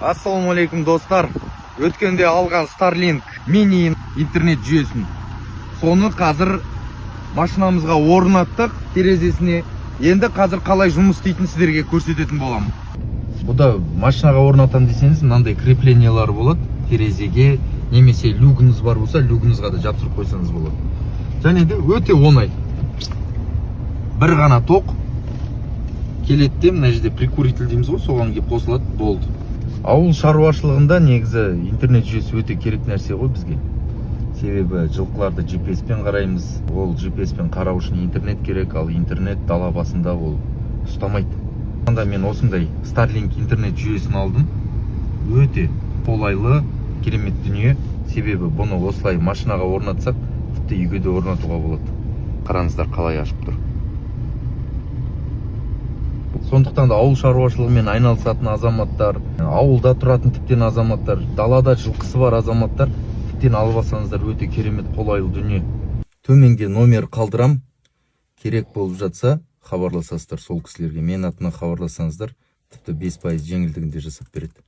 Ассалаумалейкум достар. Өткенде алған Starlink мини интернет жүйесін. Соны қазір машинамызға орнаттық терезесіне. Енді қазір қалай жұмыс істейтін сіздерге көрсететін боламын. Бұда машинаға орнатам десеңіз, мынандай креплениялар болады. Терезеге немесе люгіңіз бар болса, люгіңізға да жапсырып қойсаңыз болады. Және де өте оңай. Бір ғана тоқ келеді де, мына жерде прикуритель дейміз ғой, соған келіп қосылады, болды. Ауыл шаруашылығында негізі интернет жүйесі өте керек нәрсе ғой бізге. Себебі жылқыларды GPS пен қараймыз. Ол GPS пен қарау үшін интернет керек, ал интернет дала басында ол ұстамайды. Онда мен осындай Starlink интернет жүйесін алдым. Өте қолайлы, керемет дүние. Себебі бұны осылай машинаға орнатсақ, тіпті үйге де орнатуға болады. Қараңыздар қалай ашып тұр. Сондықтан да ауыл шаруашылығымен айналысатын азаматтар, ауылда тұратын тіптен азаматтар, далада жылқысы бар азаматтар тіптен алып алсаңыздар өте керемет қолайлы дүние. Төменге номер қалдырам. Керек болып жатса, хабарласасыздар сол кісілерге. Мен атына хабарласаңыздар, тіпті 5% жеңілдігінде жасап береді.